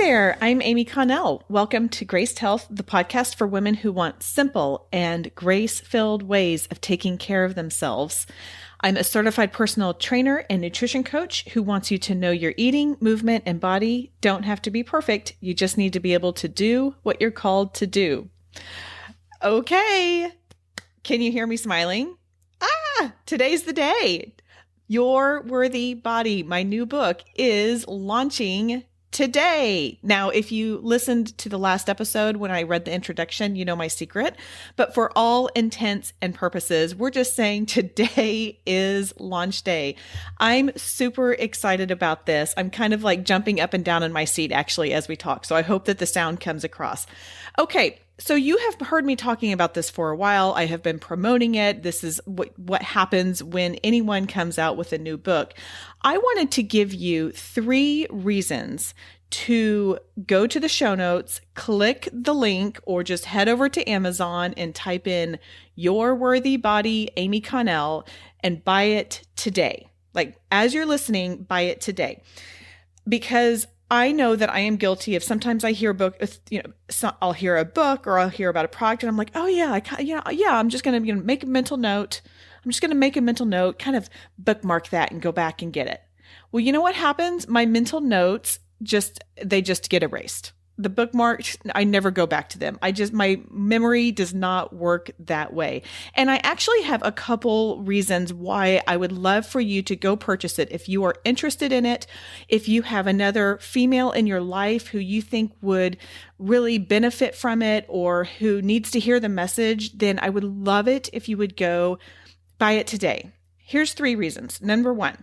there. I'm Amy Connell. Welcome to Graced Health, the podcast for women who want simple and grace-filled ways of taking care of themselves. I'm a certified personal trainer and nutrition coach who wants you to know your eating, movement, and body don't have to be perfect. You just need to be able to do what you're called to do. Okay. Can you hear me smiling? Today's the day. Your Worthy Body, my new book, is launching today. Now, if you listened to the last episode when I read the introduction, you know my secret. But for all intents and purposes, we're just saying today is launch day. I'm super excited about this. I'm kind of like jumping up and down in my seat actually as we talk. So I hope that the sound comes across. Okay. So you have heard me talking about this for a while. I have been promoting it. This is what happens when anyone comes out with a new book. I wanted to give you 3 reasons to go to the show notes, click the link, or just head over to Amazon and type in Your Worthy Body, Amy Connell, and buy it today. Like as you're listening, buy it today. Because I know that I am guilty of sometimes I hear a book, I'll hear a book or I'll hear about a product and I'm like, oh yeah, I'm just going to make a mental note. I'm just going to make a mental note, kind of bookmark that and go back and get it. Well, you know what happens? My mental notes they just get erased. The bookmarks, I never go back to them. My memory does not work that way. And I actually have a couple reasons why I would love for you to go purchase it. If you are interested in it, if you have another female in your life who you think would really benefit from it or who needs to hear the message, then I would love it if you would go buy it today. Here's 3 reasons. Number 1,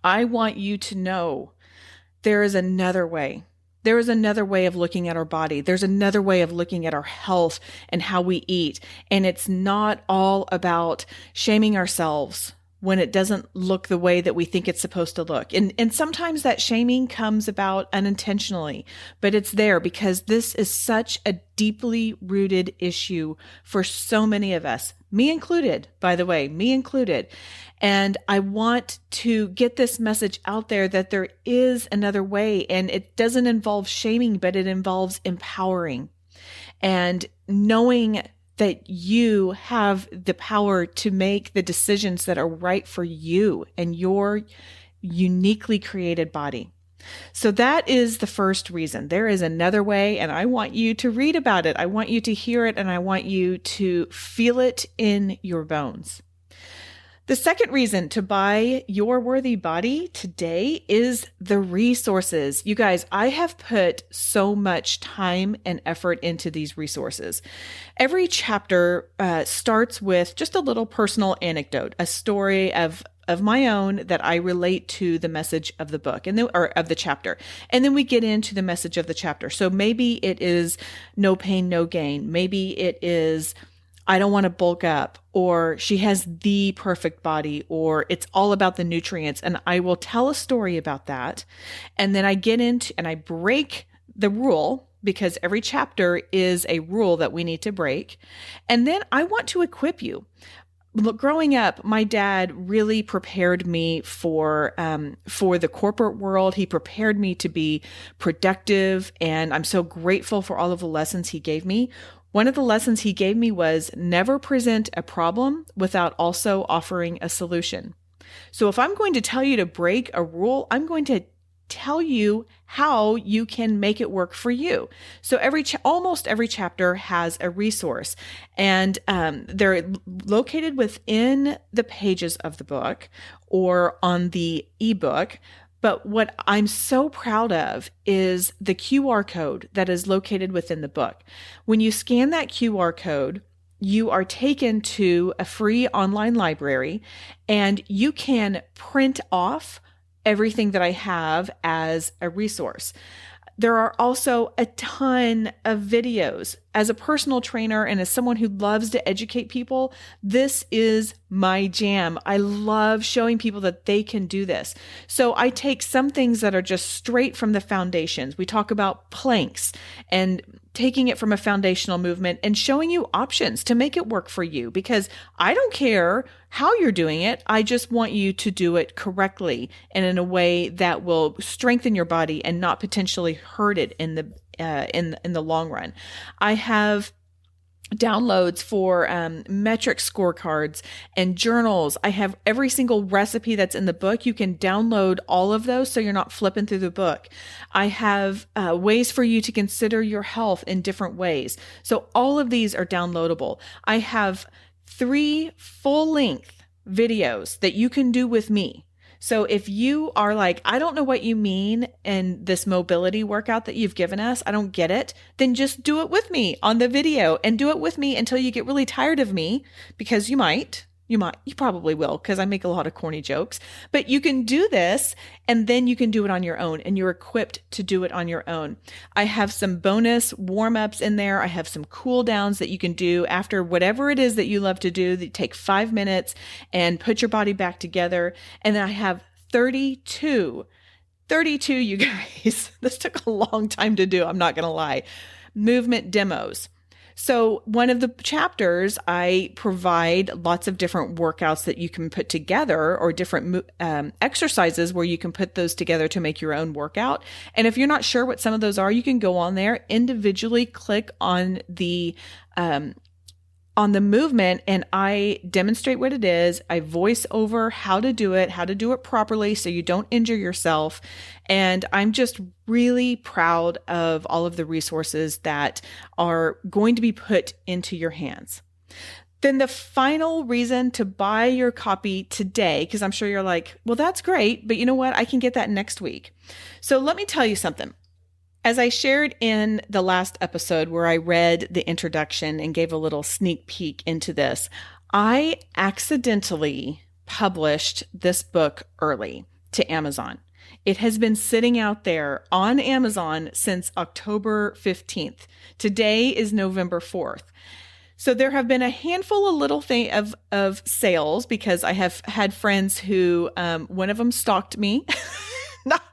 I want you to know there is another way. There is another way of looking at our body. There's another way of looking at our health and how we eat. And it's not all about shaming ourselves when it doesn't look the way that we think it's supposed to look. And sometimes that shaming comes about unintentionally, but it's there because this is such a deeply rooted issue for so many of us, me included, by the way, me included. And I want to get this message out there that there is another way, and it doesn't involve shaming, but it involves empowering and knowing that you have the power to make the decisions that are right for you and your uniquely created body. So that is the first reason. There is another way, and I want you to read about it. I want you to hear it, and I want you to feel it in your bones. The second reason to buy Your Worthy Body today is the resources. You guys, I have put so much time and effort into these resources. Every chapter starts with just a little personal anecdote, a story of my own that I relate to the message of the book or of the chapter. And then we get into the message of the chapter. So maybe it is no pain, no gain. Maybe it is I don't want to bulk up, or she has the perfect body, or it's all about the nutrients. And I will tell a story about that. And then I get into and I break the rule because every chapter is a rule that we need to break. And then I want to equip you. Look, growing up, my dad really prepared me for the corporate world. He prepared me to be productive, and I'm so grateful for all of the lessons he gave me. One of the lessons he gave me was never present a problem without also offering a solution. So if I'm going to tell you to break a rule, I'm going to tell you how you can make it work for you. So almost every chapter has a resource, and they're located within the pages of the book or on the ebook. But what I'm so proud of is the QR code that is located within the book. When you scan that QR code, you are taken to a free online library, and you can print off everything that I have as a resource. There are also a ton of videos. As a personal trainer and as someone who loves to educate people, this is my jam. I love showing people that they can do this. So I take some things that are just straight from the foundations. We talk about planks and taking it from a foundational movement and showing you options to make it work for you, because I don't care how you're doing it. I just want you to do it correctly and in a way that will strengthen your body and not potentially hurt it in the long run. I have downloads for metric scorecards and journals. I have every single recipe that's in the book. You can download all of those so you're not flipping through the book. I have ways for you to consider your health in different ways. So all of these are downloadable. I have 3 full-length videos that you can do with me. So if you are like, I don't know what you mean in this mobility workout that you've given us, I don't get it, then just do it with me on the video and do it with me until you get really tired of me, because you probably will, because I make a lot of corny jokes, but you can do this and then you can do it on your own, and you're equipped to do it on your own. I have some bonus warm-ups in there. I have some cool downs that you can do after whatever it is that you love to do, that take 5 minutes and put your body back together. And then I have 32, you guys, this took a long time to do, I'm not going to lie, movement demos. So one of the chapters, I provide lots of different workouts that you can put together, or different exercises where you can put those together to make your own workout. And if you're not sure what some of those are, you can go on there, individually click on the movement, and I demonstrate what it is. I voice over how to do it properly so you don't injure yourself. And I'm just really proud of all of the resources that are going to be put into your hands. Then the final reason to buy your copy today, because I'm sure you're like, well, that's great, but you know what? I can get that next week. So let me tell you something. As I shared in the last episode where I read the introduction and gave a little sneak peek into this, I accidentally published this book early to Amazon. It has been sitting out there on Amazon since October 15th. Today is November 4th. So there have been a handful of little of sales, because I have had friends who, one of them stalked me.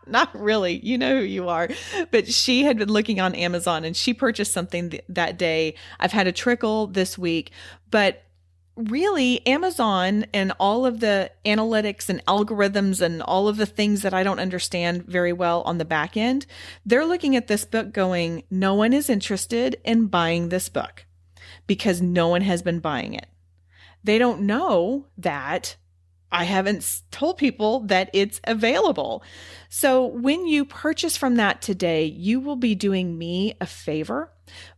Not really, you know who you are, but she had been looking on Amazon and she purchased something that day. I've had a trickle this week, but really Amazon and all of the analytics and algorithms and all of the things that I don't understand very well on the back end, they're looking at this book going, no one is interested in buying this book because no one has been buying it. They don't know that I haven't told people that it's available. So when you purchase from that today, you will be doing me a favor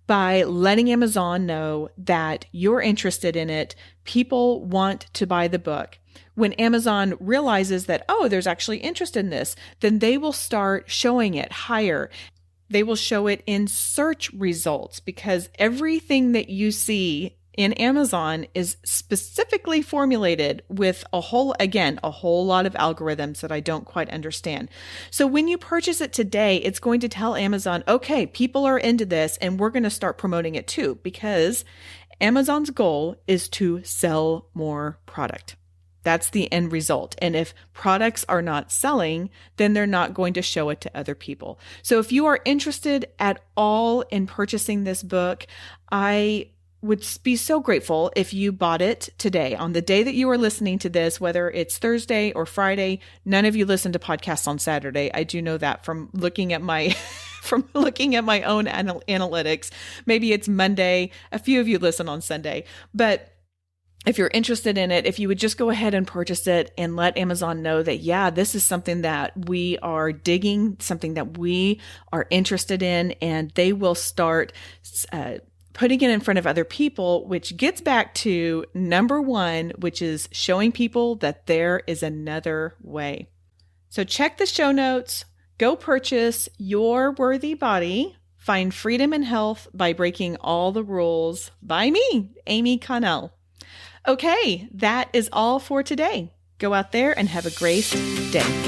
by letting Amazon know that you're interested in it. People want to buy the book. When Amazon realizes that, oh, there's actually interest in this, then they will start showing it higher. They will show it in search results, because everything that you see in Amazon is specifically formulated with a whole lot of algorithms that I don't quite understand. So when you purchase it today, it's going to tell Amazon, okay, people are into this and we're going to start promoting it too, because Amazon's goal is to sell more product. That's the end result. And if products are not selling, then they're not going to show it to other people. So if you are interested at all in purchasing this book, I would be so grateful if you bought it today, on the day that you are listening to this, whether it's Thursday or Friday. None of you listen to podcasts on Saturday. I do know that from looking at my own analytics. Maybe it's Monday. A few of you listen on Sunday. But if you're interested in it, if you would just go ahead and purchase it and let Amazon know that, yeah, this is something that we are digging, something that we are interested in, and they will start putting it in front of other people, which gets back to number 1, which is showing people that there is another way. So check the show notes, go purchase Your Worthy Body, Find Freedom and Health by Breaking All the Rules by me, Amy Connell. Okay, that is all for today. Go out there and have a great day.